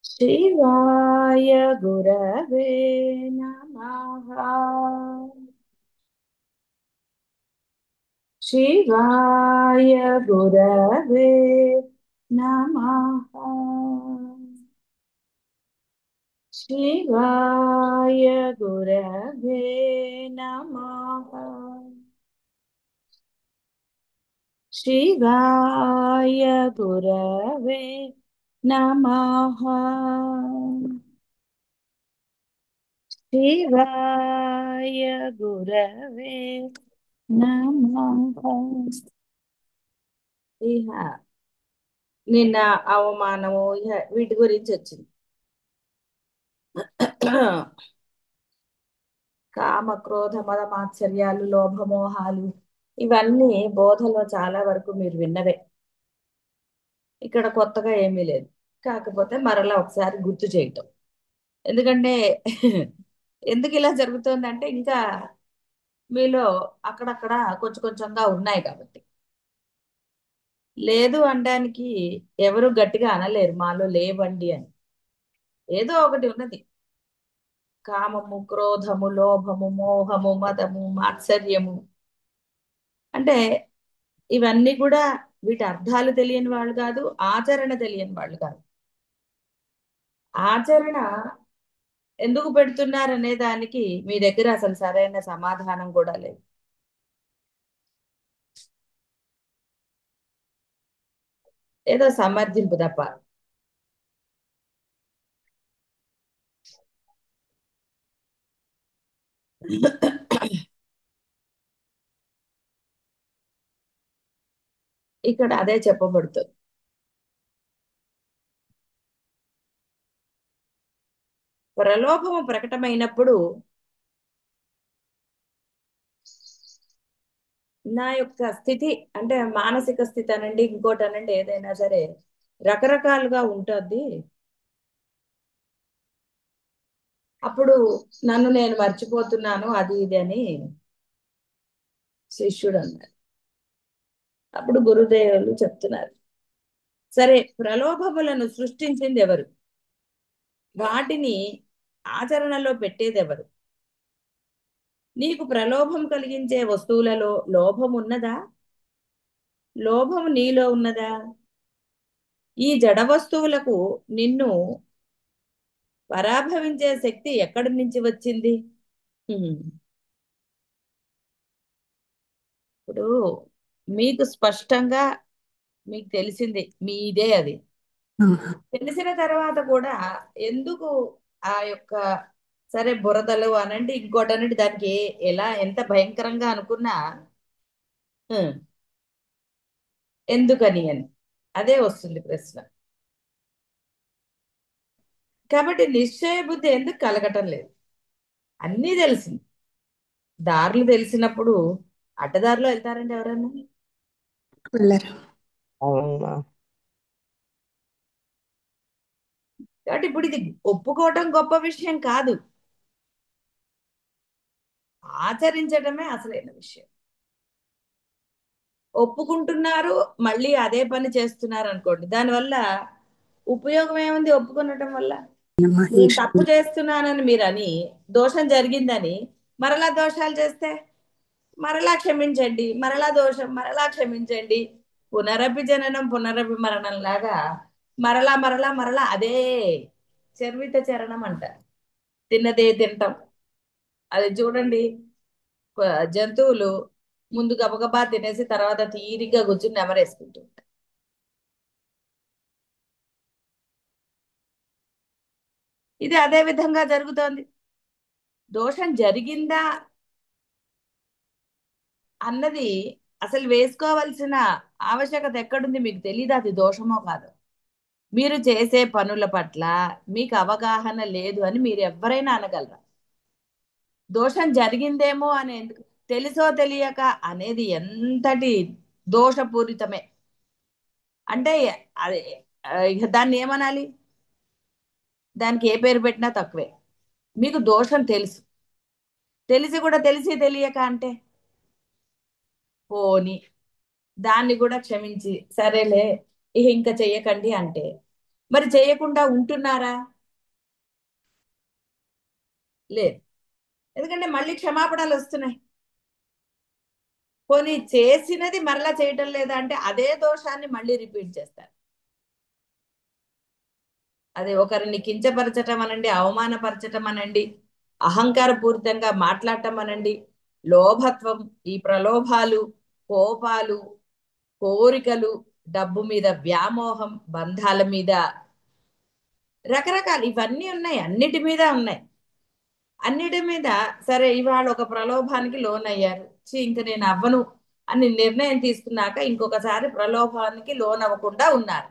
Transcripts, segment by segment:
शिवाय गुरवे नमः। शिवाय गुरवे नमः। शिवाय गुरवे नमः। शिवाय गुरवे नमः। शिवाय गुरवे నమః. ఇహ నిన్న అవమానము వీటి గురించి వచ్చింది. కామ క్రోధ మద మాత్సర్యాలు లోభమోహాలు ఇవన్నీ బోధలో చాలా వరకు మీరు విన్నవే. ఇక్కడ కొత్తగా ఏమీ లేదు. కాకపోతే మరలా ఒకసారి గుర్తు చేయటం. ఎందుకంటే ఎందుకు ఇలా జరుగుతుందంటే ఇంకా మీలో అక్కడక్కడ కొంచెం కొంచెంగా ఉన్నాయి కాబట్టి. లేదు అనడానికి ఎవరు గట్టిగా అనలేరు మాలో లేవండి అని. ఏదో ఒకటి ఉన్నది. కామము క్రోధము లోభము మోహము మదము మాత్సర్యము అంటే ఇవన్నీ కూడా వీటి అర్థాలు తెలియని వాళ్ళు కాదు, ఆచరణ తెలియని వాళ్ళు కాదు. ఆచరణ ఎందుకు పెడుతున్నారనే దానికి మీ దగ్గర అసలు సరైన సమాధానం కూడా లేదు. ఏదో సమర్థింపు తప్ప. ఇక్కడ అదే చెప్పబడుతుంది. ప్రలోభము ప్రకటమైనప్పుడు నా యొక్క స్థితి అంటే మానసిక స్థితి అనండి ఇంకోటి అనండి ఏదైనా సరే రకరకాలుగా ఉంటుంది. అప్పుడు నన్ను నేను మర్చిపోతున్నాను అది ఇది అని శిష్యుడు అన్నాడు. అప్పుడు గురుదేవులు చెప్తున్నారు, సరే ప్రలోభములను సృష్టించింది ఎవరు, వాటిని ఆచరణలో పెట్టేది ఎవరు, నీకు ప్రలోభం కలిగించే వస్తువులలో లోభం ఉన్నదా, లోభం నీలో ఉన్నదా, ఈ జడ వస్తువులకు నిన్ను పరాభవించే శక్తి ఎక్కడి నుంచి వచ్చింది. హ్మ్. ఇప్పుడు మీకు స్పష్టంగా మీకు తెలిసింది మీదే అది. ఆహా. తెలిసిన తర్వాత కూడా ఎందుకు ఆ యొక్క సరే బురదలు అనండి ఇంకోటి అనండి దానికి ఎలా ఎంత భయంకరంగా అనుకున్నా హ్మ్, ఎందుకని అని అదే వస్తుంది ప్రశ్న. కాబట్టి నిశ్చయ బుద్ధి ఎందుకు కలగటం లేదు. అన్నీ తెలిసింది. దారులు తెలిసినప్పుడు అడ్డదారిలో వెళ్తారండి ఎవరన్నా. వెళ్ళరు. అవునా. కాబట్టి ఇప్పుడు ఇది ఒప్పుకోవటం గొప్ప విషయం కాదు, ఆచరించడమే అసలైన విషయం. ఒప్పుకుంటున్నారు మళ్ళీ అదే పని చేస్తున్నారు అనుకోండి, దానివల్ల ఉపయోగం ఏముంది ఒప్పుకునటం వల్ల. అమ్మా, నేను ఈశ్వరుడు. తప్పు చేస్తున్నానని మీరు అని దోషం జరిగిందని మరలా దోషాలు చేస్తే మరలా క్షమించండి, మరలా దోషం మరలా క్షమించండి, పునరపి జననం పునరపి మరణం లాగా మరలా మరలా మరలా అదే చర్విత చరణం అంట. తిన్నదే తింటాం. అది చూడండి, జంతువులు ముందు గబగబా తినేసి తర్వాత తీరిగ్గా కూర్చుని నెమరేసుకుంటూ ఉంటాయి. ఇది అదే విధంగా జరుగుతోంది. దోషం జరిగిందా అన్నది అసలు వేసుకోవాల్సిన ఆవశ్యకత ఎక్కడుంది మీకు తెలీదా అది దోషమో కాదు. మీరు చేసే పనుల పట్ల మీకు అవగాహన లేదు అని మీరు ఎవరైనా అనగలరా. దోషం జరిగిందేమో అని ఎందుకు తెలుసో తెలియక అనేది ఎంతటి దోషపూరితమే అంటే అది ఇక దాన్ని ఏమనాలి, దానికి ఏ పేరు పెట్టినా తక్కువే. మీకు దోషం తెలుసు, తెలిసి కూడా తెలిసి తెలియక అంటే పోని దాన్ని కూడా క్షమించి సరేలే ఇక ఇంకా చెయ్యకండి అంటే మరి చేయకుండా ఉంటున్నారా? లేదు. ఎందుకంటే మళ్ళీ క్షమాపణలు వస్తున్నాయి. పోనీ చేసినది మరలా చేయటం లేదా అంటే అదే దోషాన్ని మళ్ళీ రిపీట్ చేస్తారు. అది ఒకరిని కించపరచటం అనండి, అవమానపరచటం అనండి, అహంకారపూరితంగా మాట్లాడటం అనండి, లోభత్వం, ఈ ప్రలోభాలు, కోపాలు, కోరికలు, డబ్బు మీద వ్యామోహం, బంధాల మీద, రకరకాలు ఇవన్నీ ఉన్నాయి, అన్నిటి మీద ఉన్నాయి. అన్నిటి మీద సరే ఇవాళ ఒక ప్రలోభానికి లోన్ అయ్యారు, ఇంక నేను అవ్వను అని నిర్ణయం తీసుకున్నాక ఇంకొకసారి ప్రలోభానికి లోన్ అవ్వకుండా ఉన్నారు,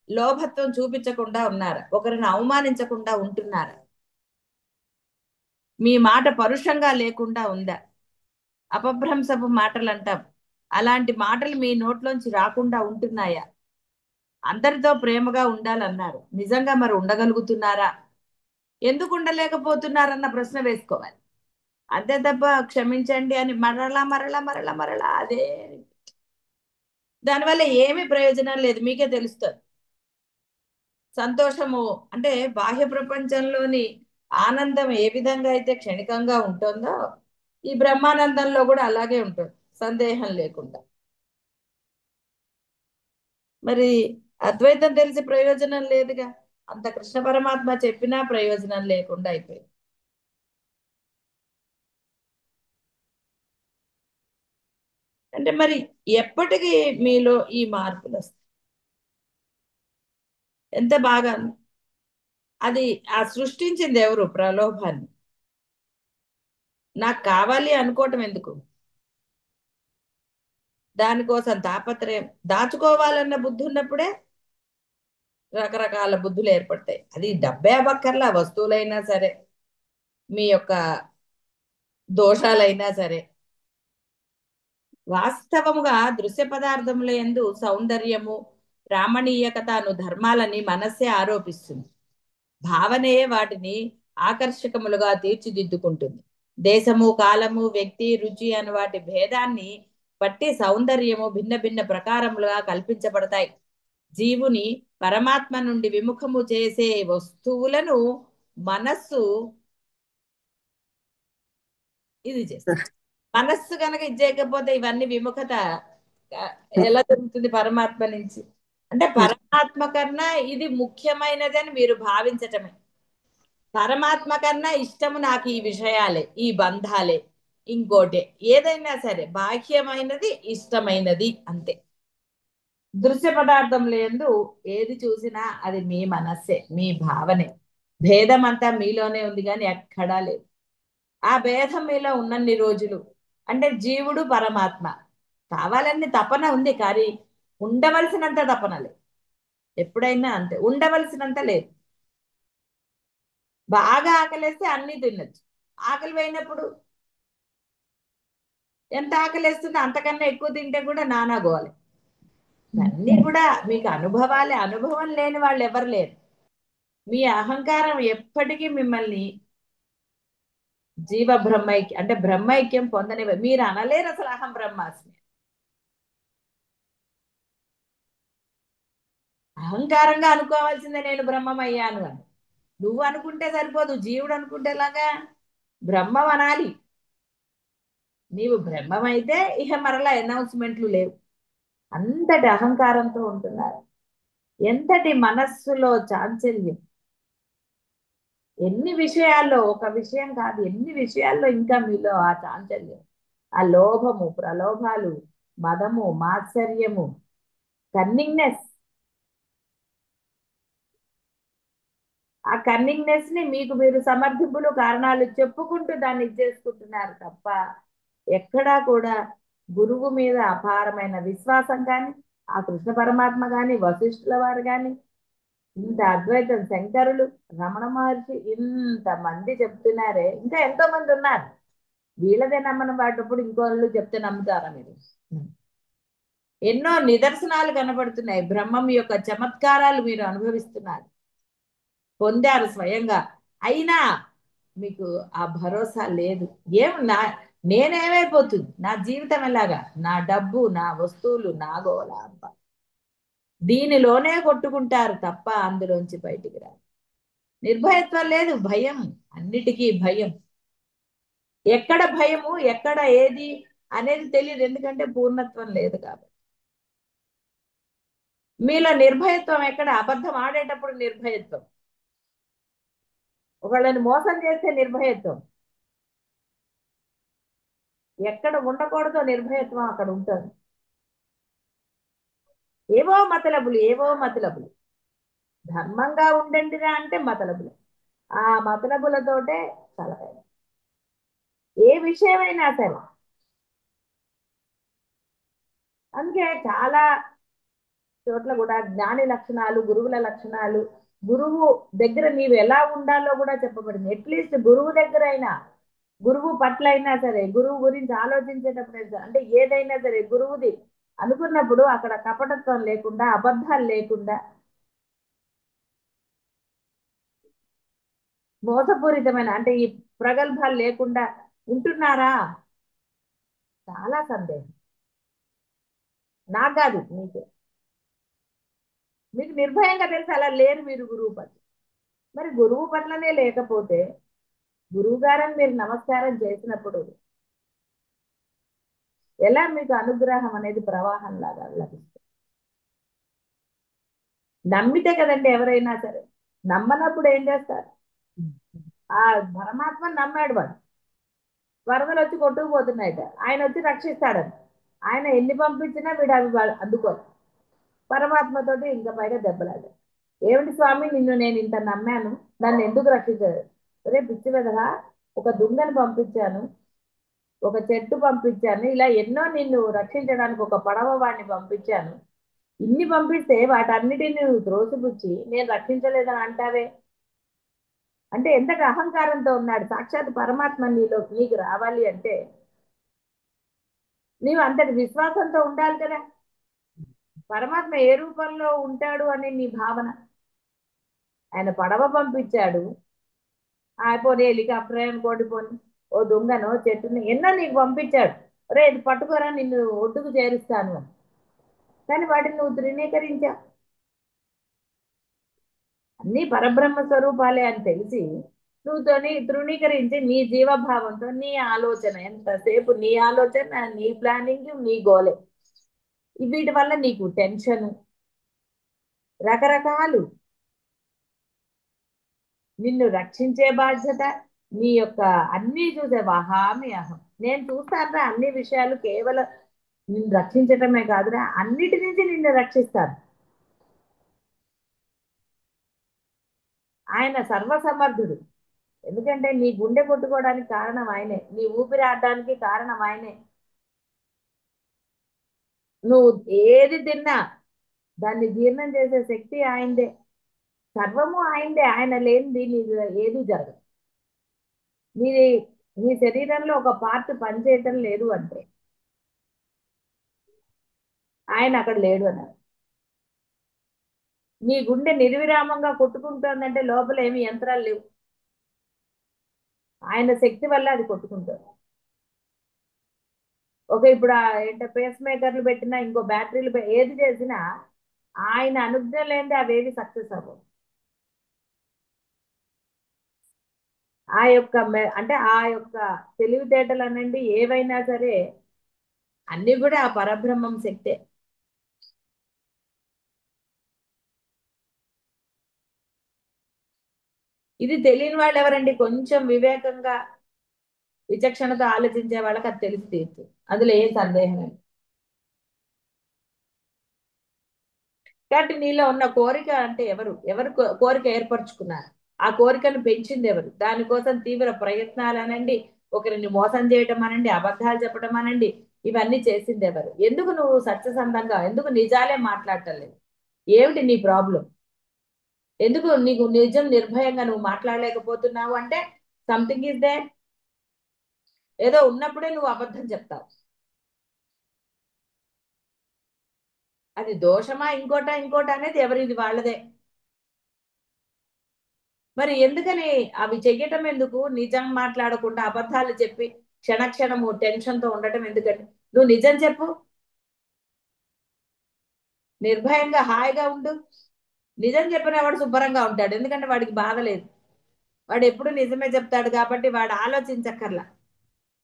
లోభత్వం చూపించకుండా ఉన్నారు, ఒకరిని అవమానించకుండా ఉంటున్నారు, మీ మాట పరుషంగా లేకుండా ఉందా, అపభ్రంశపు మాటలు అంటాం, అలాంటి మాటలు మీ నోట్లోంచి రాకుండా ఉంటున్నాయా, అందరితో ప్రేమగా ఉండాలన్నారు, నిజంగా మరి ఉండగలుగుతున్నారా, ఎందుకు ఉండలేకపోతున్నారన్న ప్రశ్న వేసుకోవాలి. అంతే తప్ప క్షమించండి అని మరలా మరలా మరలా మరలా అదే, దానివల్ల ఏమీ ప్రయోజనం లేదు, మీకే తెలుస్తుంది. సంతోషము అంటే బాహ్య ప్రపంచంలోని ఆనందం ఏ విధంగా అయితే క్షణికంగా ఉంటుందో ఈ బ్రహ్మానందంలో కూడా అలాగే ఉంటుంది, సందేహం లేకుండా. మరి అద్వైతం తెలిసి ప్రయోజనం లేదుగా, అంత కృష్ణ పరమాత్మ చెప్పినా ప్రయోజనం లేకుండా అయిపోయింది. అంటే మరి ఎప్పటికీ మీలో ఈ మార్పులు వస్తాయి? ఎంత బాగా అది ఆ సృష్టించింది ఎవరు ప్రలోభాన్ని? నాకు కావాలి అనుకోవటం ఎందుకు? దానికోసం తాపత్రయం, దాచుకోవాలన్న బుద్ధి ఉన్నప్పుడే రకరకాల బుద్ధులు ఏర్పడతాయి. అది డబ్బే అవ్వక్కర్లా, వస్తువులైనా సరే, మీ యొక్క దోషాలైనా సరే. వాస్తవముగా దృశ్య పదార్థముల యందు సౌందర్యము, ప్రామణీయకత అను ధర్మాలని మనస్సే ఆరోపిస్తుంది, భావనే వాటిని ఆకర్షకములుగా తీర్చిదిద్దుకుంటుంది. దేశము, కాలము, వ్యక్తి, రుచి అను వాటి భేదాన్ని బట్టి సౌందర్యము భిన్న భిన్న ప్రకారములుగా కల్పించబడతాయి. జీవుని పరమాత్మ నుండి విముఖము చేసే వస్తువులను మనస్సు ఇది చేస్తుంది. మనస్సు కనుక ఇది చేయకపోతే ఇవన్నీ విముఖత ఆ, ఎలా జరుగుతుంది పరమాత్మ నుంచి? అంటే పరమాత్మ కన్నా ఇది ముఖ్యమైనది అని మీరు భావించటమే. పరమాత్మ కన్నా ఇష్టము నాకు ఈ విషయాలే, ఈ బంధాలే, ఇంకోటే, ఏదైనా సరే బాహ్యమైనది ఇష్టమైనది అంతే. దృశ్య పదార్థం లేదు, ఏది చూసినా అది మీ మనస్సే, మీ భావనే. భేదం అంతా మీలోనే ఉంది కానీ ఎక్కడా లేదు. ఆ భేదం మీలో ఉన్నన్ని రోజులు అంటే జీవుడు పరమాత్మ కావాలని తపన ఉంది కానీ ఉండవలసినంత తపన లేదు. ఎప్పుడైనా అంతే, ఉండవలసినంత లేదు. బాగా ఆకలేస్తే అన్ని తినొచ్చు, ఆకలి పోయినప్పుడు ఎంత ఆకలేస్తుందో అంతకన్నా ఎక్కువ తింటే కూడా నానా గోలే. ఇవన్నీ కూడా మీకు అనుభవాలే, అనుభవం లేని వాళ్ళు ఎవరు లేరు. మీ అహంకారం ఎప్పటికీ మిమ్మల్ని జీవ బ్రహ్మైక్యం అంటే బ్రహ్మైక్యం పొందని మీరు అనలేరు అసలు అహం బ్రహ్మాస్మి. అహంకారంగా అనుకోవాల్సిందే నేను బ్రహ్మమయ్యాను అని. నువ్వు అనుకుంటే సరిపోదు, జీవుడు అనుకుంటే ఎలాగా? బ్రహ్మం అనాలి. నీవు బ్రహ్మమైతే ఇక మరలా అనౌన్స్మెంట్లు లేవు. అంతటి అహంకారంతో ఉంటున్నారు. ఎంతటి మనస్సులో చాంచల్యం, ఎన్ని విషయాల్లో, ఒక విషయం కాదు ఎన్ని విషయాల్లో ఇంకా మీలో ఆ చాంచల్యం, ఆ లోభము, ప్రలోభాలు, మదము, మాత్సర్యము, కన్నింగ్నెస్. ఆ కన్నింగ్నెస్ ని మీకు మీరు సమర్థింపులు కారణాలు చెప్పుకుంటూ దాన్ని ఇచ్చేసుకుంటున్నారు తప్ప ఎక్కడా కూడా గురువు మీద అపారమైన విశ్వాసం కానీ, ఆ కృష్ణ పరమాత్మ కానీ, వశిష్ఠుల వారు కానీ, ఇంత అద్వైతం శంకరులు, రమణ మహర్షి ఇంతమంది చెప్తున్నారే, ఇంకా ఎంతో మంది ఉన్నారు. వీళ్ళదే నమ్మని వాటప్పుడు ఇంకోళ్ళు చెప్తే నమ్ముతారా మీరు? ఎన్నో నిదర్శనాలు కనబడుతున్నాయి, బ్రహ్మం యొక్క చమత్కారాలు మీరు అనుభవిస్తున్నారు, పొందారు స్వయంగా. అయినా మీకు ఆ భరోసా లేదు. ఏం నా నేనేమైపోతుంది, నా జీవితం ఎలాగా, నా డబ్బు, నా వస్తువులు, నా గోల, అబ్బా. దీనిలోనే కొట్టుకుంటారు తప్ప అందులోంచి బయటికి రారు. నిర్భయత్వం లేదు, భయం, అన్నిటికీ భయం. ఎక్కడ భయము, ఎక్కడ ఏది అనేది తెలియదు, ఎందుకంటే పూర్ణత్వం లేదు కాబట్టి. మీలో నిర్భయత్వం ఎక్కడ? అబద్ధం ఆడేటప్పుడు నిర్భయత్వం, ఒకళ్ళని మోసం చేస్తే నిర్భయత్వం. ఎక్కడ ఉండకూడదో నిర్భయత్వం అక్కడ ఉంటుంది. ఏవో మతలబులు, ఏవో మతలబులు. ధర్మంగా ఉండండిరా అంటే మతలబులు. ఆ మతలబులతోటే తలకాయ, ఏ విషయమైనా సరే. అందుకే చాలా చోట్ల కూడా జ్ఞాని లక్షణాలు, గురువుల లక్షణాలు, గురువు దగ్గర నీవు ఎలా ఉండాలో కూడా చెప్పబడింది. అట్లీస్ట్ గురువు దగ్గర అయినా, గురువు పట్ల అయినా సరే, గురువు గురించి ఆలోచించేటప్పుడు అంటే ఏదైనా సరే గురువుది అనుకున్నప్పుడు అక్కడ కపటత్వం లేకుండా, అబద్ధాలు లేకుండా, మోసపూరితమైన అంటే ఈ ప్రగల్భాలు లేకుండా ఉంటున్నారా? చాలా సందేహం. నాకు కాదు, మీకు. మీకు నిర్భయంగా తెలిసి అలా లేరు మీరు గురువు పట్ల. మరి గురువు పట్లనే లేకపోతే గురువు గారని మీరు నమస్కారం చేసినప్పుడు ఎలా మీకు అనుగ్రహం అనేది ప్రవాహం లాగా లభిస్తుంది? నమ్మితే కదండి ఎవరైనా సరే. నమ్మనప్పుడు ఏం చేస్తారు? ఆ పరమాత్మ నమ్మాడు వాడు. వరదలు వచ్చి కొట్టుకుపోతున్నాయట, ఆయన వచ్చి రక్షిస్తాడని. ఆయన ఎన్ని పంపించినా వీడు అవి అందుకోరు. పరమాత్మతోటి ఇంకా పైగా దెబ్బలాడు. ఏమిటి స్వామి, నిన్ను నేను ఇంత నమ్మాను, నన్ను ఎందుకు రక్షించారు? రే పిచ్చి వెధవా, ఒక దుంగని పంపించాను, ఒక చెట్టు పంపించాను, ఇలా ఎన్నో నిన్ను రక్షించడానికి ఒక పడవ వాడిని పంపించాను. ఇన్ని పంపిస్తే వాటన్నిటిని నువ్వు త్రోసిపుచ్చి నేను రక్షించలేదని అంటావే అంటే ఎంతటి అహంకారంతో ఉన్నాడు. సాక్షాత్ పరమాత్మ నీకు రావాలి అంటే నీవు అంతటి విశ్వాసంతో ఉండాలి కదా. పరమాత్మ ఏ రూపంలో ఉంటాడు అని నీ భావన. ఆయన పడవ పంపించాడు, పోనీ హెలికాప్టర్ అనుకోండి, పోని ఓ దొంగనో చెట్టుని ఎన్నో నీకు పంపించాడు. రే ఇది పట్టుకోరా, నిన్ను ఒడ్డుకు చేరుస్తాను అని. కానీ వాటిని నువ్వు తృణీకరించావు. అన్ని పరబ్రహ్మ స్వరూపాలే అని తెలిసి నువ్వు తృణీకరించి నీ జీవభావంతో నీ ఆలోచన, ఎంతసేపు నీ ఆలోచన, నీ ప్లానింగ్, నీ గోలే. వీటి వల్ల నీకు టెన్షను, రకరకాలు. నిన్ను రక్షించే బాధ్యత నీ యొక్క అన్నీ చూసే వహామి అహం. నేను చూస్తానురా అన్ని విషయాలు, కేవలం నిన్ను రక్షించటమే కాదురా, అన్నిటి నుంచి నిన్ను రక్షిస్తాను. ఆయన సర్వసమర్థుడు. ఎందుకంటే నీ గుండె కొట్టుకోవడానికి కారణం ఆయనే, నీ ఊపిరి ఆడడానికి కారణం ఆయనే. నువ్వు ఏది తిన్నా దాన్ని జీర్ణం చేసే శక్తి ఆయనదే. సర్వము ఆయనదే. ఆయన లేనిది నీకు ఏది జరగదు. నీది నీ శరీరంలో ఒక పార్ట్ పనిచేయటం లేదు అంటే ఆయన అక్కడ లేడు అన్నారు. నీ గుండె నిర్విరామంగా కొట్టుకుంటోందంటే లోపల ఏమి యంత్రాలు లేవు, ఆయన శక్తి వల్ల అది కొట్టుకుంటుంది. ఇప్పుడు ఏంటో పేస్ మేకర్లు పెట్టినా, ఇంకో బ్యాటరీలు ఏది చేసినా ఆయన అనుజ్ఞ లేనిదే అవేవి సక్సెస్ అవ్వవు. అంటే ఆ యొక్క తెలివితేటలు అనండి ఏవైనా సరే అన్ని కూడా ఆ పరబ్రహ్మం శక్తే. ఇది తెలియని వాళ్ళు ఎవరండి? కొంచెం వివేకంగా విచక్షణతో ఆలోచించే వాళ్ళకి అది తెలిసి తీరుతుంది, అందులో ఏం సందేహం లేదు. కాబట్టి నీలో ఉన్న కోరిక అంటే ఎవరు ఎవరు కోరిక ఏర్పరచుకున్నారు? ఆ కోరికను పెంచింది ఎవరు? దానికోసం తీవ్ర ప్రయత్నాలు అనండి, ఒకరిని మోసం చేయటం అనండి, అబద్ధాలు చెప్పడం అనండి, ఇవన్నీ చేసింది ఎవరు? ఎందుకు నువ్వు సత్యసంధంగా, ఎందుకు నిజాలే మాట్లాడటం లేదు? ఏమిటి నీ ప్రాబ్లం? ఎందుకు నీకు నిజం నిర్భయంగా నువ్వు మాట్లాడలేకపోతున్నావు అంటే సంథింగ్ ఈజ్ దే. ఏదో ఉన్నప్పుడే నువ్వు అబద్ధం చెప్తావు. అది దోషమా ఇంకోట అనేది ఎవరిది వాళ్ళదే. మరి ఎందుకని అవి చెయ్యటం ఎందుకు? నిజం మాట్లాడకుండా అబద్ధాలు చెప్పి క్షణక్షణము టెన్షన్తో ఉండటం ఎందుకని? నువ్వు నిజం చెప్పు. నిర్భయంగా హాయిగా ఉండు. నిజం చెప్పిన వాడు శుభ్రంగా ఉంటాడు, ఎందుకంటే వాడికి బాధ లేదు. వాడు ఎప్పుడు నిజమే చెప్తాడు కాబట్టి వాడు ఆలోచించక్కర్లా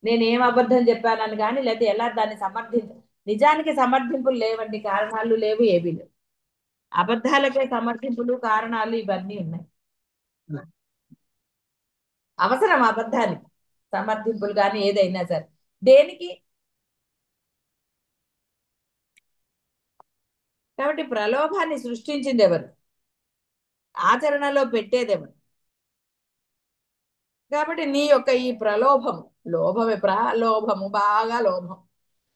నేనేం అబద్ధం చెప్పానని కానీ, లేదా ఎలా దాన్ని నిజానికి సమర్థింపులు లేవండి, కారణాలు లేవు, ఏమీ లేవు. అబద్ధాలకే సమర్థింపులు, కారణాలు ఇవన్నీ ఉన్నాయి. అవసరం అబద్ధానికి సమర్థింపులు కానీ ఏదైనా సరే. దేనికి? కాబట్టి ప్రలోభాన్ని సృష్టించింది ఎవరు? ఆచరణలో పెట్టేది ఎవరు? కాబట్టి నీ యొక్క ఈ ప్రలోభము, లోభమే ప్రలోభము, బాగా లోభం,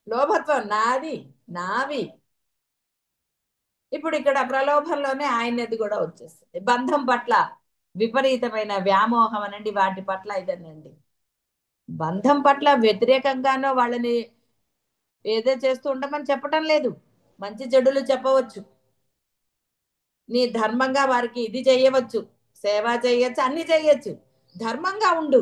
లోభత్వం నాది, నావి. ఇప్పుడు ఇక్కడ ప్రలోభంలోనే ఆయనది కూడా వచ్చేస్తుంది. బంధం పట్ల విపరీతమైన వ్యామోహం అనండి, వాటి పట్ల ఇదనండి. బంధం పట్ల వ్యతిరేకంగానో వాళ్ళని ఏదో చేస్తూ ఉండమని చెప్పటం లేదు, మంచి చెడులు చెప్పవచ్చు. నీ ధర్మంగా వారికి ఇది చెయ్యవచ్చు, సేవ చేయొచ్చు, అన్ని చెయ్యొచ్చు. ధర్మంగా ఉండు.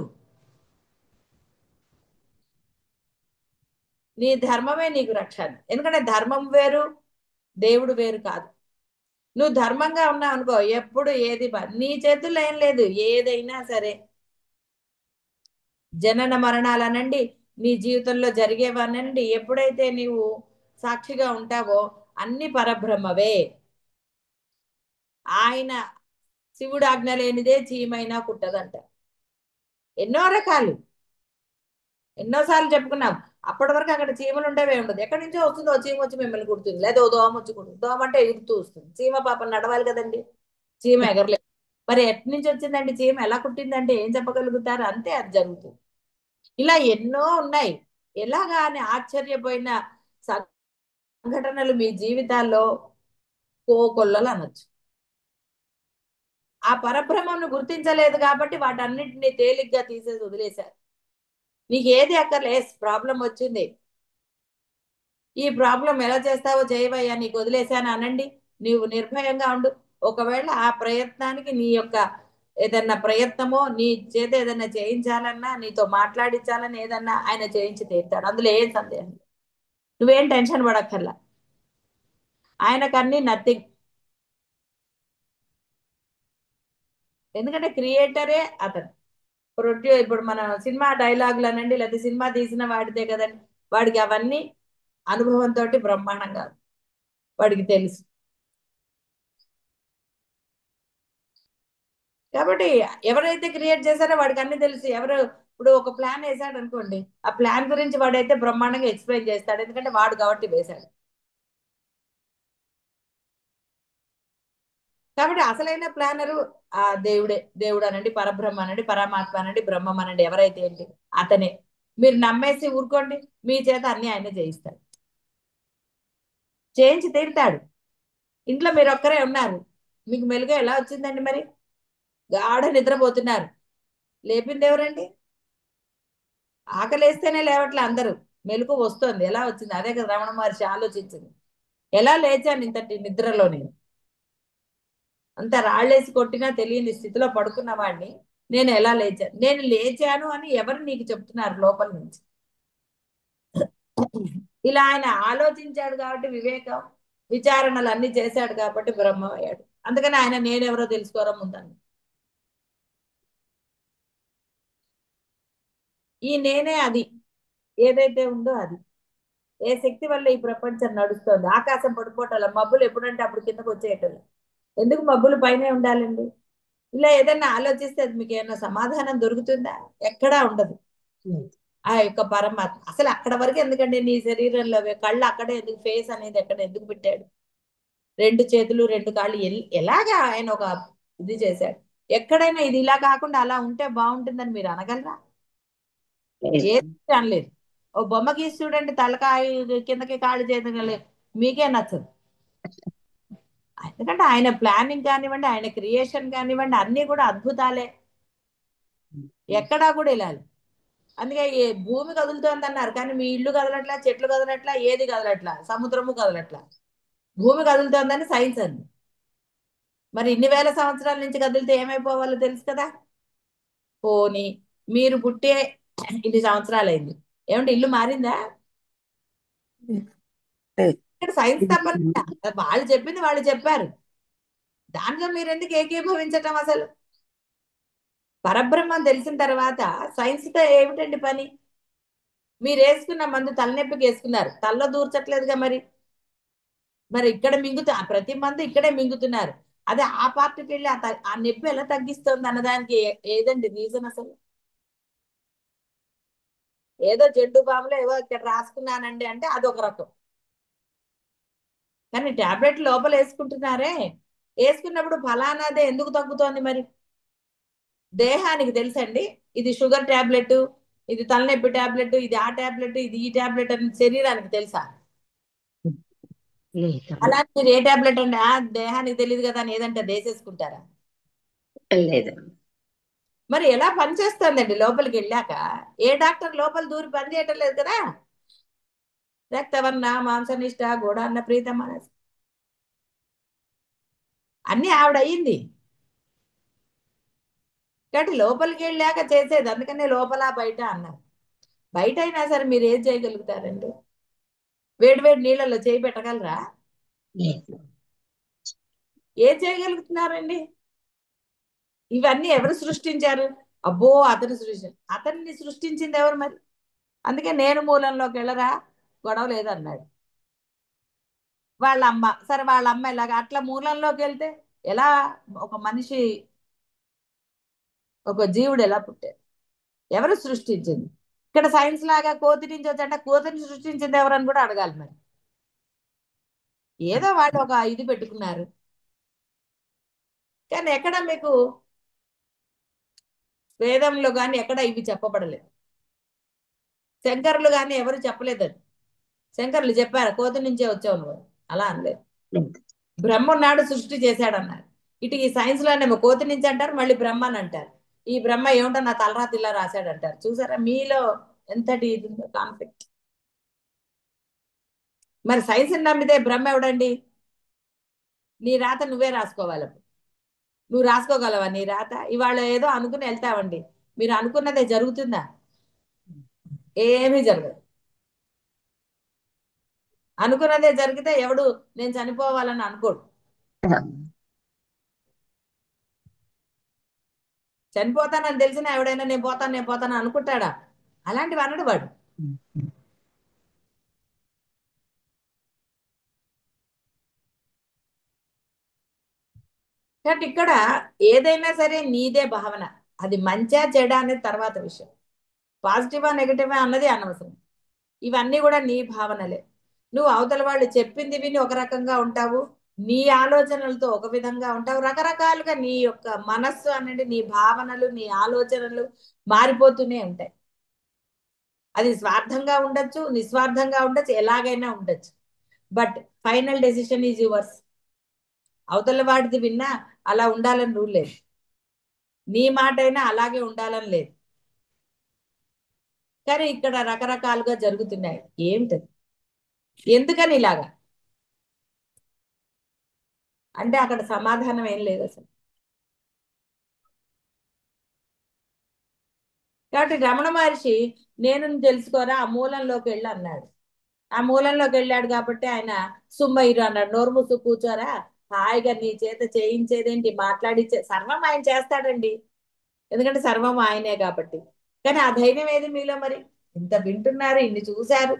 నీ ధర్మమే నీకు రక్షణ. ఎందుకంటే ధర్మం వేరు, దేవుడు వేరు కాదు. నువ్వు ధర్మంగా ఉన్నావు అనుకో, ఎప్పుడు ఏది నీ చేతుల్లో ఏం లేదు. ఏదైనా సరే, జనన మరణాలనండి, నీ జీవితంలో జరిగేవనండి, ఎప్పుడైతే నీవు సాక్షిగా ఉంటావో అన్ని పరబ్రహ్మవే. ఆయన శివుడు ఆజ్ఞ లేనిదే చీమైనా కుట్టదంట. ఎన్నో రకాలు, ఎన్నోసార్లు చెప్పుకున్నాం. అప్పటి వరకు అక్కడ చీమలు ఉండేవే ఉండదు, ఎక్కడి నుంచో వస్తుందో చీమ వచ్చి మిమ్మల్ని కుడుతుంది, లేదా ఓ దోమ వచ్చి కుడుతుంది. దోమ అంటే ఎగురుతూ వస్తుంది, చీమ పాపం నడవాలి కదండి, చీమ ఎగరలేదు. మరి ఎట్ నుంచి వచ్చిందండి చీమ, ఎలా కుట్టిందంటే ఏం చెప్పగలుగుతారు? అంతే, అది జరుగుతుంది. ఇలా ఎన్నో ఉన్నాయి. ఎలాగా అని ఆశ్చర్యపోయిన సంఘటనలు మీ జీవితాల్లో కోకొల్లలు అనొచ్చు. ఆ పరబ్రహ్మను గుర్తించలేదు కాబట్టి వాటన్నిటిని తేలిగ్గా తీసేసి వదిలేశారు. నీకు ఏది అక్కర్లే, ప్రాబ్లం వచ్చింది, ఈ ప్రాబ్లం ఎలా చేస్తావో చేయవయ్యా, నీకు వదిలేశాను అనండి, నీవు నిర్భయంగా ఉండు. ఒకవేళ ఆ ప్రయత్నానికి నీ యొక్క ఏదన్నా ప్రయత్నమో, నీ చేత ఏదన్నా చేయించాలన్నా, నీతో మాట్లాడించాలని ఏదన్నా ఆయన చేయించి తీరుతాడు, అందులో ఏం సందేహం. నువ్వేం టెన్షన్ పడక్కర్లా, ఆయనకన్నీ నథింగ్. ఎందుకంటే క్రియేటరే అతను. ఇప్పుడు మన సినిమా డైలాగులు అనండి, లేకపోతే సినిమా తీసిన వాడితే కదండి, వాడికి అవన్నీ అనుభవంతో బ్రహ్మాండంగా వాడికి తెలుసు. కాబట్టి ఎవరైతే క్రియేట్ చేశారో వాడికి అన్ని తెలుసు. ఎవరు ఇప్పుడు ఒక ప్లాన్ వేసాడు అనుకోండి, ఆ ప్లాన్ గురించి వాడైతే బ్రహ్మాండంగా ఎక్స్ప్లెయిన్ చేస్తాడు, ఎందుకంటే వాడు కాబట్టి వేశాడు. కాబట్టి అసలైన ప్లానరు ఆ దేవుడే. దేవుడు అనండి, పరబ్రహ్మ అనండి, పరమాత్మ అనండి, బ్రహ్మం అనండి, ఎవరైతే ఏంటి అతనే. మీరు నమ్మేసి ఊరుకోండి, మీ చేత అన్ని ఆయన చేయిస్తాడు, చేయించి తీరుతాడు. ఇంట్లో మీరు ఒక్కరే ఉన్నారు, మీకు మెలుగు ఎలా వచ్చిందండి? మరి గాఢ నిద్రపోతున్నారు, లేపింది ఎవరండి? ఆకలేస్తేనే లేవట్లే అందరూ, మెలకు వస్తుంది, ఎలా వచ్చింది? అదే కదా రమణ మహర్షి ఆలోచించింది. ఎలా లేచాను ఇంతటి నిద్రలో నేను? అంత రాళ్ళేసి కొట్టినా తెలియని స్థితిలో పడుకున్న వాడిని నేను ఎలా లేచాను? నేను లేచాను అని ఎవరు నీకు చెప్తున్నారు లోపల నుంచి? ఇలా ఆయన ఆలోచించాడు కాబట్టి వివేకం, విచారణలు అన్ని చేశాడు కాబట్టి బ్రహ్మం అయ్యాడు. అందుకని ఆయన నేనెవరో తెలుసుకోవడం ఉందని, ఈ నేనే అది ఏదైతే ఉందో అది. ఏ శక్తి వల్ల ఈ ప్రపంచం నడుస్తోంది? ఆకాశం పడిపోవటాల, మబ్బులు ఎప్పుడంటే అప్పుడు కిందకు వచ్చేయటం. ఎందుకు మబ్బులు పైనే ఉండాలండి? ఇలా ఏదైనా ఆలోచిస్తే అది మీకు ఏమైనా సమాధానం దొరుకుతుందా? ఎక్కడా ఉండదు. ఆ యొక్క పరమాత్మ అసలు అక్కడ వరకు ఎందుకండి? నీ శరీరంలో కళ్ళు అక్కడే ఎందుకు? ఫేస్ అనేది ఎక్కడ ఎందుకు పెట్టాడు? రెండు చేతులు, రెండు కాళ్ళు ఎలాగా ఆయన ఒక ఇది చేశాడు? ఎక్కడైనా ఇది ఇలా కాకుండా అలా ఉంటే బాగుంటుందని మీరు అనగలరా? ఏది అనలేదు. ఓ బొమ్మ గీసి చూడండి, తలకాయ కిందకి కాళ్ళు చేతగలే, మీకే నచ్చదు. ఎందుకంటే ఆయన ప్లానింగ్ కానివ్వండి, ఆయన క్రియేషన్ కానివ్వండి, అన్ని కూడా అద్భుతాలే. ఎక్కడా కూడా ఇలా లేదు. అందుకే ఈ భూమి కదులుతోంది అన్నారు, కానీ మీ ఇల్లు కదలట్లా, చెట్లు కదలట్లా, ఏది కదలట్లా, సముద్రము కదలట్లా. భూమి కదులుతోందని సైన్స్ అంది. మరి ఇన్ని వేల సంవత్సరాల నుంచి కదిలితే ఏమైపోవాలో తెలుసు కదా. పోనీ మీరు పుట్టే ఇన్ని సంవత్సరాలు అయింది, ఏమంటే ఇల్లు మారిందా? ఇక్కడ సైన్స్ తప్పనిసరి, వాళ్ళు చెప్పింది వాళ్ళు చెప్పారు, దాంట్లో మీరు ఎందుకు ఏకీభవించటం అసలు? పరబ్రహ్మం తెలిసిన తర్వాత సైన్స్ తో ఏమిటండి పని? మీరు వేసుకున్న మందు తలనొప్పికి వేసుకున్నారు, తలలో దూర్చట్లేదుగా మరి. మరి ఇక్కడ మింగుతూ ప్రతి మందు ఇక్కడే మింగుతున్నారు, అదే ఆ పార్టీకి వెళ్ళి ఆ నొప్పి ఎలా తగ్గిస్తుంది అన్నదానికి ఏదండి రీజన్ అసలు? ఏదో జెండు బాములో ఏవో ఇక్కడ రాసుకున్నానండి అంటే అదొక రకం, కానీ టాబ్లెట్ లోపల వేసుకుంటున్నారే, వేసుకున్నప్పుడు ఫలానాదే ఎందుకు తగ్గుతోంది మరి? దేహానికి తెలుసండి, ఇది షుగర్ టాబ్లెట్, ఇది తలనొప్పి టాబ్లెట్, ఇది ఆ టాబ్లెట్, ఇది ఈ టాబ్లెట్ అని శరీరానికి తెలుసా? లేదమ్మా. అలాంటి మీరు ఏ టాబ్లెట్ అండి ఆ దేహానికి తెలియదు కదా అని ఏదంటే దేశేసుకుంటారా? లేదు. మరి ఎలా పనిచేస్తుందండి లోపలికి వెళ్ళాక? ఏ డాక్టర్ లోపల దూరి పని చేయటం లేదు కదా. రక్తవర్ణ మాంసనిష్ట గూఢాన్న ప్రీతం మనస్ అన్ని ఆవిడ అయ్యింది, కాబట్టి లోపలికి వెళ్ళాక చేసేది, అందుకనే లోపల బయట అన్నారు. బయట అయినా సరే మీరు ఏం చేయగలుగుతారండి? వేడి వేడి నీళ్ళలో చేయి పెట్టగలరా? లేదు. ఏం చేయగలుగుతున్నారండి? ఇవన్నీ ఎవరు సృష్టించారు? అబ్బో అతను అతన్ని సృష్టించింది ఎవరు మరి? అందుకే నేను మూలంలోకి వెళ్ళరా, గొడవ లేదన్నాడు. వాళ్ళ అమ్మ, సరే వాళ్ళ అమ్మ ఇలాగా అట్లా మూలంలోకి వెళ్తే ఎలా? ఒక మనిషి, ఒక జీవుడు ఎలా పుట్టాడు? ఎవరు సృష్టించింది? ఇక్కడ సైన్స్ లాగా కోతి నుంచి వచ్చాక కోతిని సృష్టించింది ఎవరని కూడా అడగాలి మరి. ఏదో వాళ్ళు ఒక ఇది పెట్టుకున్నారు, కానీ ఎక్కడ మీకు వేదంలో కానీ ఎక్కడ ఇవి చెప్పబడలేదు. శంకరులు కానీ ఎవరు చెప్పలేదు అది. శంకరులు చెప్పారు కోతి నుంచే వచ్చావు నువ్వు, అలా అనలేదు. లేదు. బ్రహ్మ ఉన్నాడు సృష్టి చేశాడు అన్నారు. ఇటు ఈ సైన్స్ లోనేమో కోతి నుంచి అంటారు, మళ్ళీ బ్రహ్మ అని అంటారు. ఈ బ్రహ్మ ఏమిటో నా తలరాత ఇలా రాశాడు అంటారు. చూసారా మీలో ఎంతటి ఇది ఉందో కాన్ఫ్లిక్ట్. మరి సైన్స్ నమ్మితే బ్రహ్మ ఎవడండి? నీ రాత నువ్వే రాసుకోవాలి అప్పుడు. నువ్వు రాసుకోగలవా నీ రాత? ఇవాళ ఏదో అనుకుని వెళ్తావండి, మీరు అనుకున్నదే జరుగుతుందా? ఏమీ జరగదు. అనుకున్నదే జరిగితే ఎవడు నేను చనిపోవాలని అనుకోడు. చనిపోతానని తెలిసినా ఎవడైనా నేను పోతాను అనుకుంటాడా? అలాంటివి అనడు వాడు. కాబట్టి ఇక్కడ ఏదైనా సరే నీదే భావన, అది మంచా చెడా అనేది తర్వాత విషయం. పాజిటివా నెగటివా అన్నది అనవసరం. ఇవన్నీ కూడా నీ భావనలే. నువ్వు అవతల వాళ్ళు చెప్పింది విని ఒక రకంగా ఉంటావు, నీ ఆలోచనలతో ఒక విధంగా ఉంటావు, రకరకాలుగా నీ యొక్క మనస్సు అనేది, నీ భావనలు, నీ ఆలోచనలు మారిపోతూనే ఉంటాయి. అది స్వార్థంగా ఉండొచ్చు, నిస్వార్థంగా ఉండొచ్చు, ఎలాగైనా ఉండొచ్చు. But final decision is yours. అవతల వాడిది విన్నా అలా ఉండాలని రూల్ లేదు, నీ మాట అయినా అలాగే ఉండాలని లేదు. కానీ ఇక్కడ రకరకాలుగా జరుగుతున్నాయి. ఏమిటది? ఎందుకని ఇలాగా అంటే అక్కడ సమాధానం ఏం లేదు అసలు. కాబట్టి రమణ మహర్షి నేను తెలుసుకోరా ఆ మూలంలోకి వెళ్ళి అన్నాడు. ఆ మూలంలోకి వెళ్ళాడు కాబట్టి ఆయన సుమ్మయ్యరు అన్నాడు. నోరు మూసు కూర్చోరా, హాయిగా నీ చేత చేయించేదేంటి, మాట్లాడిచ్చే సర్వం ఆయన చేస్తాడండి, ఎందుకంటే సర్వం ఆయనే కాబట్టి. కానీ ఆ ధైర్యం ఏది మీలో మరి? ఇంత వింటున్నారు, ఇన్ని చూశారు,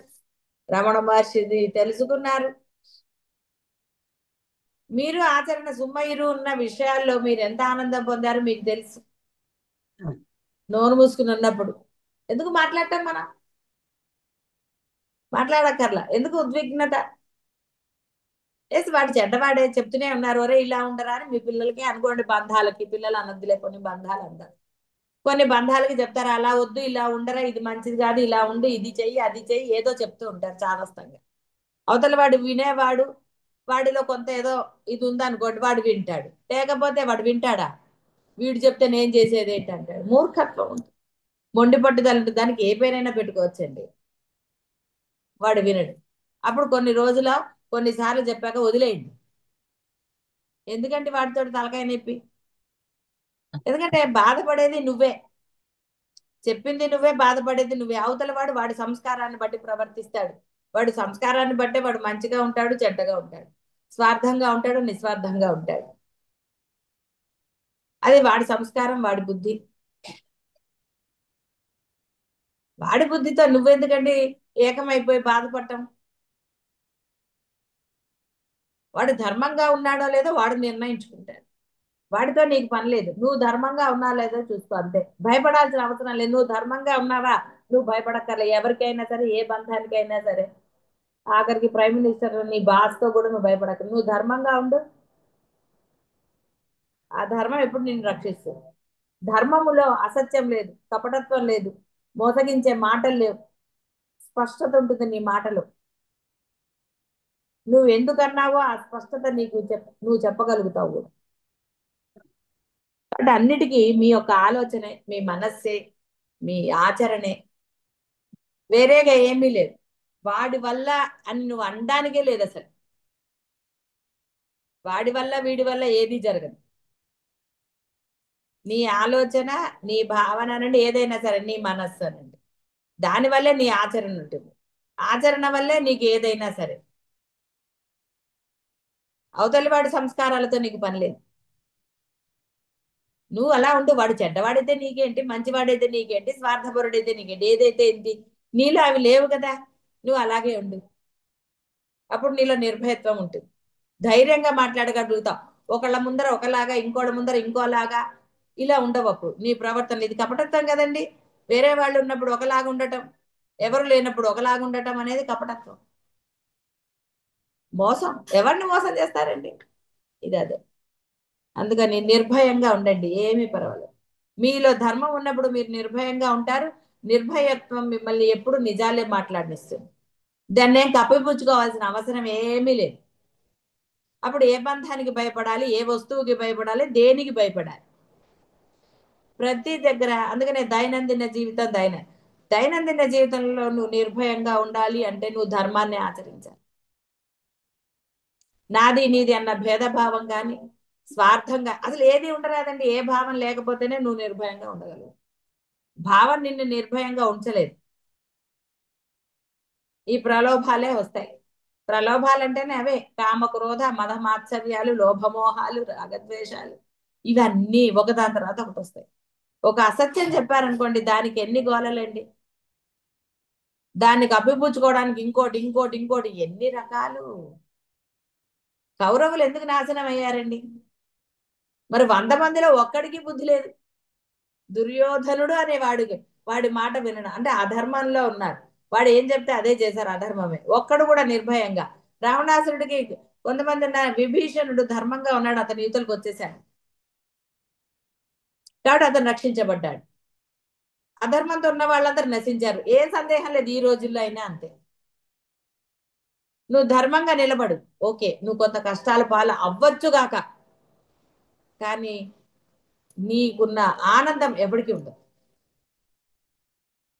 రమణ మహర్షిది తెలుసుకున్నారు, మీరు ఆచరణ సుమ్మయ్యరు ఉన్న విషయాల్లో మీరు ఎంత ఆనందం పొందారో మీకు తెలుసు. నోరు మూసుకుని ఉన్నప్పుడు ఎందుకు మాట్లాడటం? మనం మాట్లాడక్కర్లా, ఎందుకు ఉద్విగ్నత? వేసి వాడు చెడ్డవాడే చెప్తూనే ఉన్నారు, ఒరే ఇలా ఉండరా అని మీ పిల్లలకి అనుకోండి. బంధాలకి పిల్లలు అనొద్దులే, కొన్ని బంధాలు అంటారు, కొన్ని బంధాలకి చెప్తారు అలా వద్దు ఇలా ఉండరా, ఇది మంచిది కాదు, ఇలా ఉండు, ఇది చెయ్యి అది చెయ్యి, ఏదో చెప్తూ ఉంటారు చాదస్తంగా. అవతల వాడు వినేవాడు, వాడిలో కొంత ఏదో ఇది ఉందనుకోండి, వాడు వింటాడు. లేకపోతే వాడు వింటాడా? వీడు చెప్తే నేను చేసేది ఏంటంటాడు. మూర్ఖత్వం ఉంటుంది, మొండి పట్టుదల ఉంటుంది, దానికి ఏ పేరైనా పెట్టుకోవచ్చండి. వాడు వినడు. అప్పుడు కొన్ని రోజుల కొన్నిసార్లు చెప్పాక వదిలేయండి. ఎందుకంటే వాడితో తలకాయ నొప్పి? ఎందుకంటే బాధపడేది నువ్వే, చెప్పింది నువ్వే, బాధపడేది నువ్వే. అవతల వాడు వాడి సంస్కారాన్ని బట్టి ప్రవర్తిస్తాడు, వాడు సంస్కారాన్ని బట్టే వాడు మంచిగా ఉంటాడు, చెడ్డగా ఉంటాడు, స్వార్థంగా ఉంటాడు, నిస్వార్థంగా ఉంటాడు. అది వాడి సంస్కారం, వాడి బుద్ధి. వాడి బుద్ధితో నువ్వెందుకండి ఏకమైపోయి బాధపడటం? వాడు ధర్మంగా ఉన్నాడో లేదో వాడు నిర్ణయించుకుంటాడు. వాడితో నీకు పని లేదు. నువ్వు ధర్మంగా ఉన్నా లేదో చూసుకో, అంతే. భయపడాల్సిన అవసరం లేదు. నువ్వు ధర్మంగా ఉన్నావా, నువ్వు భయపడక్కర్లే. ఎవరికైనా సరే, ఏ బంధానికైనా సరే, ఆఖరికి ప్రైమ్ మినిస్టర్ నీ బాస్ తో కూడా నువ్వు భయపడక్క. నువ్వు ధర్మంగా ఉండు, ఆ ధర్మం ఎప్పుడు నిన్ను రక్షిస్తుంది. ధర్మములో అసత్యం లేదు, కపటత్వం లేదు, మోసగించే మాటలు లేవు, స్పష్టత ఉంటుంది నీ మాటలో. నువ్వు ఎందుకన్నావో ఆ స్పష్టత నీకు నువ్వు చెప్పగలుగుతావు కూడా. అంటే అన్నిటికీ మీ యొక్క ఆలోచనే, మీ మనస్సే, మీ ఆచరణే, వేరేగా ఏమీ లేదు. వాడి వల్ల అని నువ్వు అనడానికే లేదు అసలు. వాడి వల్ల వీడి వల్ల ఏది జరగదు. నీ ఆలోచన, నీ భావన అనండి, ఏదైనా సరే, నీ మనస్సు అనండి, దానివల్లే నీ ఆచరణ ఉంటుంది. ఆచరణ వల్లే నీకు ఏదైనా సరే. అవతలి వాడి సంస్కారాలతో నీకు పని లేదు. నువ్వు అలా ఉండు. వాడు చెడ్డవాడైతే నీకేంటి, మంచివాడైతే నీకేంటి, స్వార్థపరుడైతే నీకేంటి, ఏదైతే ఏంటి, నీలో అవి లేవు కదా. నువ్వు అలాగే ఉండు. అప్పుడు నీలో నిర్భయత్వం ఉంటుంది. ధైర్యంగా మాట్లాడగలుగుతావు. ఒకళ్ళ ముందర ఒకలాగా, ఇంకోళ్ళ ముందర ఇంకోలాగా ఇలా ఉండవు. అప్పుడు నీ ప్రవర్తన ఇది కపటత్వం కదండి. వేరే వాళ్ళు ఉన్నప్పుడు ఒకలాగా ఉండటం, ఎవరు లేనప్పుడు ఒకలాగా ఉండటం అనేది కపటత్వం, మోసం. ఎవరిని మోసం చేస్తారండి? ఇది అదే. అందుకని నిర్భయంగా ఉండండి, ఏమీ పర్వాలేదు. మీలో ధర్మం ఉన్నప్పుడు మీరు నిర్భయంగా ఉంటారు. నిర్భయత్వం మిమ్మల్ని ఎప్పుడు నిజాలే మాట్లాడిస్తుంది. దాన్ని ఏం కప్పిపుచ్చుకోవాల్సిన అవసరం ఏమీ లేదు. అప్పుడు ఏ బంధానికి భయపడాలి, ఏ వస్తువుకి భయపడాలి, దేనికి భయపడాలి? ప్రతి దగ్గర. అందుకనే దైనందిన జీవితం దైనందిన జీవితంలో నువ్వు నిర్భయంగా ఉండాలి అంటే నువ్వు ధర్మాన్ని ఆచరించాలి. నాది నీది అన్న భేదభావం కానీ, స్వార్థంగా అసలు ఏది ఉండరాదండి. ఏ భావం లేకపోతేనే నువ్వు నిర్భయంగా ఉండగలవు. భావం నిన్ను నిర్భయంగా ఉంచలేదు. ఈ ప్రలోభాలే వస్తాయి. ప్రలోభాలంటేనే అవే కామ, క్రోధ, మద, మాత్సర్యాలు, లోభమోహాలు, రాగద్వేషాలు. ఇవన్నీ ఒకదాని తర్వాత ఒకటి వస్తాయి. ఒక అసత్యం చెప్పారనుకోండి, దానికి ఎన్ని గోలలండి. దాన్ని కప్పిపుచ్చుకోవడానికి ఇంకోటి ఇంకోటి ఇంకోటి ఎన్ని రకాలు. కౌరవులు ఎందుకు నాశనం అయ్యారండి? మరి 100 మందిలో ఒక్కడికి బుద్ధి లేదు. దుర్యోధనుడు అనే వాడి మాట వినడం అంటే అధర్మంలో ఉన్నారు. వాడు ఏం చెప్తే అదే చేశారు, అధర్మమే. ఒక్కడు కూడా నిర్భయంగా. రావణాసురుడికి కొంతమంది విభీషణుడు ధర్మంగా ఉన్నాడు, అతని యువతలకు వచ్చేసాడు కాబట్టి అతను రక్షించబడ్డాడు. అధర్మంతో ఉన్న వాళ్ళందరూ నశించారు. ఏ సందేహం లేదు, ఈ రోజుల్లో అయినా అంతే. నువ్వు ధర్మంగా నిలబడు, ఓకే, నువ్వు కొంత కష్టాల పాలు అవ్వచ్చుగాక, కానీ నీకున్న ఆనందం ఎవరికి ఉండదు.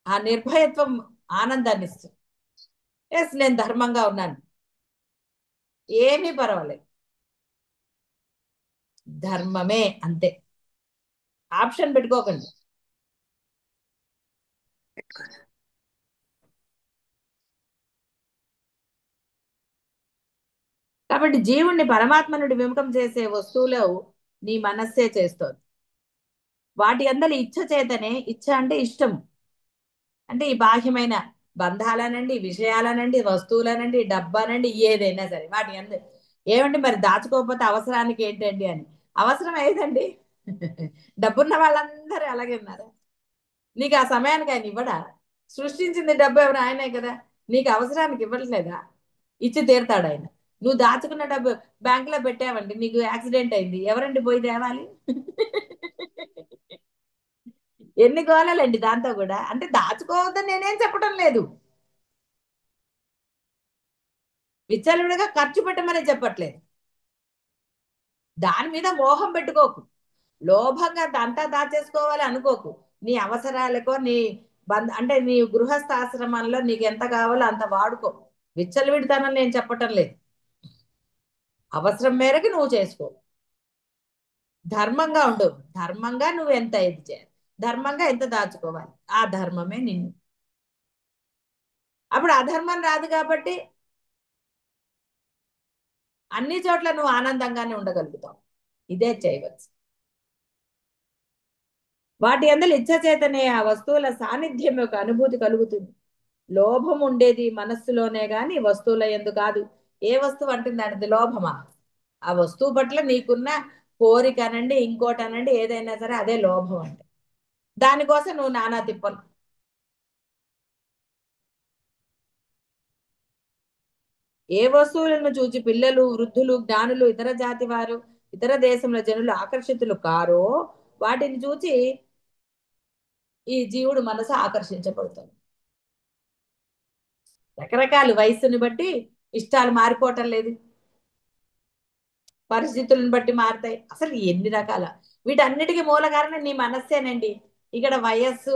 ఆ నిర్భయత్వం ఆనందాన్ని ఇస్తుంది. ఎస్, నేను ధర్మంగా ఉన్నాను, ఏమీ పర్వాలేదు, ధర్మమే, అంతే. ఆప్షన్ పెట్టుకోకండి. కాబట్టి జీవుణ్ణి పరమాత్మ నుండి విముఖం చేసే వస్తువులు నీ మనస్సే చేస్తోంది. వాటి అందరి ఇచ్ఛ చేతనే, ఇచ్ఛ అంటే ఇష్టం, అంటే ఈ బాహ్యమైన బంధాలనండి, విషయాలనండి, వస్తువులనండి, డబ్బానండి, ఏదైనా సరే వాటి అందరి. ఏమండి మరి దాచుకోకపోతే అవసరానికి ఏంటండి అని. అవసరం ఏదండి? డబ్బున్న వాళ్ళందరూ అలాగే ఉన్నారు. నీకు ఆ సమయానికి ఆయన ఇవ్వడా? సృష్టించింది డబ్బు ఎవరు? ఆయనే కదా. నీకు అవసరానికి ఇవ్వట్లేదా? ఇచ్చి తీరుతాడు ఆయన. నువ్వు దాచుకున్న డబ్బు బ్యాంకులో పెట్టావండి, నీకు యాక్సిడెంట్ అయింది, ఎవరండి పోయి తేవాలి? ఎన్ని గోళాలండి దాంతో కూడా. అంటే దాచుకోవద్దని నేనేం చెప్పడం లేదు, విచ్చలవిడిగా ఖర్చు పెట్టమని చెప్పట్లేదు. దాని మీద మోహం పెట్టుకోకు, లోభంగా అంతా దాచేసుకోవాలి అనుకోకు. నీ అవసరాలకో, నీ అంటే నీ గృహస్థాశ్రమంలో నీకు ఎంత కావాలో అంత వాడుకో. విచ్చలవిడితనం నేను చెప్పటం లేదు. అవసరం మేరకు నువ్వు చేసుకో, ధర్మంగా ఉండు. ధర్మంగా నువ్వు ఎంత ఇది చేయాలి, ధర్మంగా ఎంత దాచుకోవాలి, ఆ ధర్మమే నిన్ను. అప్పుడు అధర్మం రాదు కాబట్టి అన్ని చోట్ల నువ్వు ఆనందంగానే ఉండగలుగుతావు. ఇదే చేయవచ్చు. వాటి అందరి ఇచ్చ చేతనే ఆ వస్తువుల సాన్నిధ్యం యొక్క అనుభూతి కలుగుతుంది. లోభం ఉండేది మనస్సులోనే గాని వస్తువుల యందు కాదు. ఏ వస్తువు అంటుంది దానిది లోభమా? ఆ వస్తువు పట్ల నీకున్న కోరిక అనండి, ఇంకోటి అనండి, ఏదైనా సరే అదే లోభం అంటే. దానికోసం నువ్వు నానా తిప్పలు. ఏ వస్తువులను చూచి పిల్లలు, వృద్ధులు, జ్ఞానులు, ఇతర జాతి వారు, ఇతర దేశముల జనులు ఆకర్షితులు కారో వాటిని చూచి ఈ జీవుడు మనసు ఆకర్షించబడుతుంది. రకరకాల వయస్సుని బట్టి ఇష్టాలు మారిపోవటం లేదు, పరిస్థితులను బట్టి మారుతాయి. అసలు ఎన్ని రకాల వీటన్నిటికీ మూల కారణం నీ మనస్సేనండి. ఇక్కడ వయస్సు,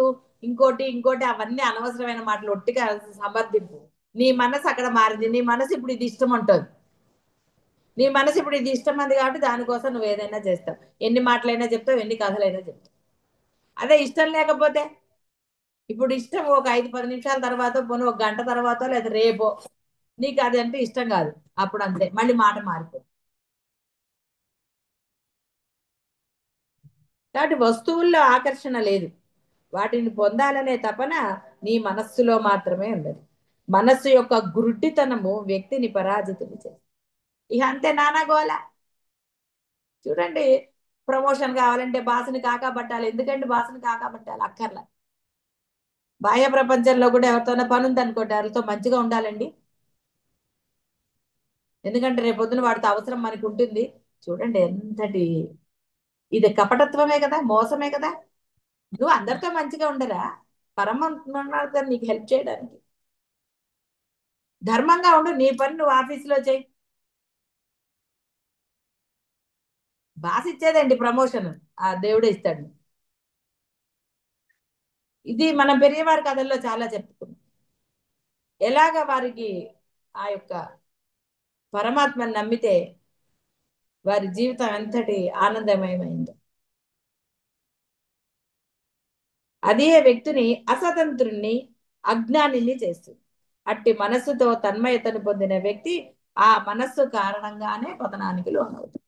ఇంకోటి ఇంకోటి అవన్నీ అనవసరమైన మాటలు, ఒట్టిగా సమర్థింపు. నీ మనసు అక్కడ మారింది. నీ మనసు ఇప్పుడు ఇది ఇష్టం ఉంటుంది. నీ మనసు ఇప్పుడు ఇది ఇష్టం అంది కాబట్టి దానికోసం నువ్వు ఏదైనా చేస్తావు. ఎన్ని మాటలైనా చెప్తావు, ఎన్ని కథలైనా చెప్తావు. అదే ఇష్టం లేకపోతే, ఇప్పుడు ఇష్టం ఒక 5-10 నిమిషాల తర్వాత, పోనీ ఒక గంట తర్వాత, లేదా రేపో నీకు అది అంటే ఇష్టం కాదు, అప్పుడు అంతే మళ్ళీ మాట మారిపో. కాబట్టి వస్తువుల్లో ఆకర్షణ లేదు, వాటిని పొందాలనే తపన నీ మనస్సులో మాత్రమే ఉన్నది. మనస్సు యొక్క గురుడ్డితనము వ్యక్తిని పరాజితులు చేస్తుంది. ఇక అంతే నానా గోల. చూడండి, ప్రమోషన్ కావాలంటే బాసుని కాకాబట్టాలి. ఎందుకంటే బాసుని కాకాబట్టాలి అక్కర్లా. బాహ్య ప్రపంచంలో కూడా ఎవరితోనో పని ఉంది అనుకోండి, వాళ్ళతో మంచిగా ఉండాలండి. ఎందుకంటే రేపొద్దున వాడితో అవసరం మనకు ఉంటుంది. చూడండి ఎంతటి ఇది కపటత్వమే కదా, మోసమే కదా. నువ్వు అందరితో మంచిగా ఉండరా? పరమాత్మ నీకు హెల్ప్ చేయడానికి ధర్మంగా ఉండు. నీ పని నువ్వు ఆఫీసులో చేయి. బాస్ ఇచ్చేదండి ప్రమోషన్, ఆ దేవుడే ఇస్తాడు. ఇది మనం పెరియవారి కథల్లో చాలా చెప్పుకున్నాం, ఎలాగ వారికి ఆ యొక్క పరమాత్మని నమ్మితే వారి జీవితం ఎంతటి ఆనందమయమైందో. అదే వ్యక్తిని అస్వతంత్రుణ్ణి, అజ్ఞానిని చేస్తుంది. అట్టి మనస్సుతో తన్మయతను పొందిన వ్యక్తి ఆ మనస్సు కారణంగానే పతనానికి లోనవుతుంది.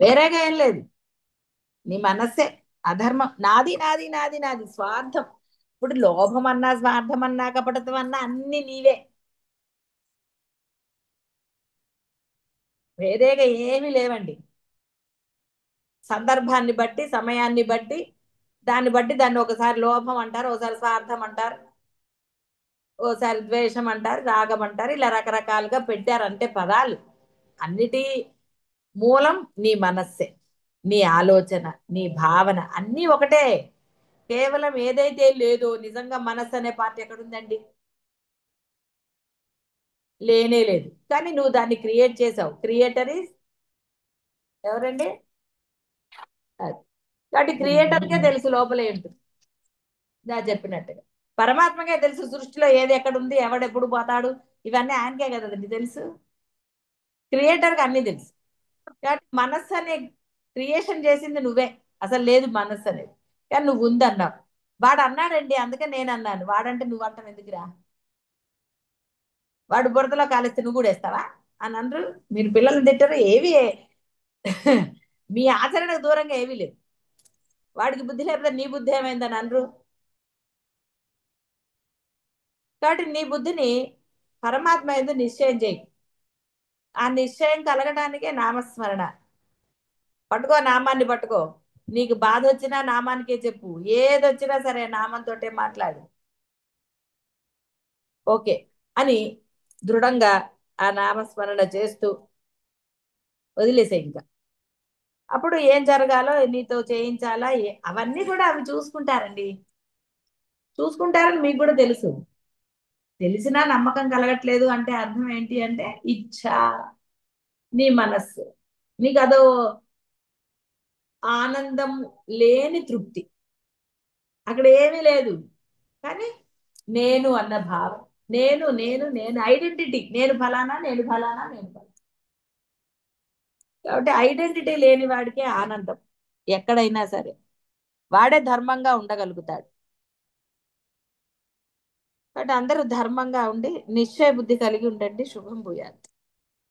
వేరేగా ఏం లేదు. నీ మనస్సే అధర్మం. నాది నాది నాది నాది స్వార్థం. ఇప్పుడు లోభం అన్నా, స్వార్థం అన్నా, కపటత్వం అన్నా అన్ని నీవే. వేరేగా ఏమీ లేవండి. సందర్భాన్ని బట్టి, సమయాన్ని బట్టి, దాన్ని ఒకసారి లోభం అంటారు, ఒకసారి స్వార్థం అంటారు, ఓసారి ద్వేషం అంటారు, రాగం అంటారు. ఇలా రకరకాలుగా పెట్టారంటే పదాలు. అన్నిటి మూలం నీ మనస్సే. నీ ఆలోచన, నీ భావన అన్నీ ఒకటే. కేవలం ఏదైతే లేదో, నిజంగా మనస్సు అనే పార్ట్ ఎక్కడుందండి? లేనే లేదు. కానీ నువ్వు దాన్ని క్రియేట్ చేసావు. క్రియేటర్ ఈజ్ ఎవరండి? అది. కాబట్టి క్రియేటర్కే తెలుసు లోపల ఏంటి. నా చెప్పినట్టుగా పరమాత్మకే తెలుసు సృష్టిలో ఏది ఎక్కడుంది, ఎవడెప్పుడు పోతాడు, ఇవన్నీ ఆయనకే కదండి తెలుసు. క్రియేటర్కి అన్ని తెలుసు. కాబట్టి మనస్సు అనే క్రియేషన్ చేసింది నువ్వే. అసలు లేదు మనస్సు అనేది, కానీ నువ్వు ఉందన్నావు. వాడు అన్నాడండి, అందుకే నేను అన్నాను. వాడంటే నువ్వు అంటావు ఎందుకురా? వాడు బురదలో కాలేస్తే నువ్వు కూడా వేస్తావా అని అనరు. మీరు పిల్లల్ని తిట్టరు ఏవి మీ ఆచరణకు దూరంగా ఏమీ లేవు. వాడికి బుద్ధి లేకపోతే నీ బుద్ధి ఏమైందని అనరు. కాబట్టి నీ బుద్ధిని పరమాత్మ యందు నిశ్చయం చేయి. ఆ నిశ్చయం కలగడానికే నామస్మరణ. పట్టుకో, నామాన్ని పట్టుకో. నీకు బాధ వచ్చినా నామానికే చెప్పు, ఏదొచ్చినా సరే నామంతోటే మాట్లాడు. ఓకే అని దృఢంగా ఆ నామస్మరణ చేస్తూ వదిలేసే ఇంకా. అప్పుడు ఏం జరగాలో, నీతో చేయించాలా, అవన్నీ కూడా అవి చూసుకుంటారండి. చూసుకుంటారని మీకు కూడా తెలుసు. తెలిసినా నమ్మకం కలగట్లేదు అంటే అర్థం ఏంటి అంటే ఇచ్ఛ, నీ మనస్సు. నీకు అదో ఆనందం లేని తృప్తి. అక్కడ ఏమీ లేదు, కానీ నేను అన్న భావం. నేను నేను నేను ఐడెంటిటీ. నేను ఫలానా, నేను ఫలానా, నేను ఫలానా. కాబట్టి ఐడెంటిటీ లేని వాడికే ఆనందం ఎక్కడైనా సరే. వాడే ధర్మంగా ఉండగలుగుతాడు. కాబట్టి అందరూ ధర్మంగా ఉండి నిశ్చయ బుద్ధి కలిగి ఉండండి. శుభం భూయాత్.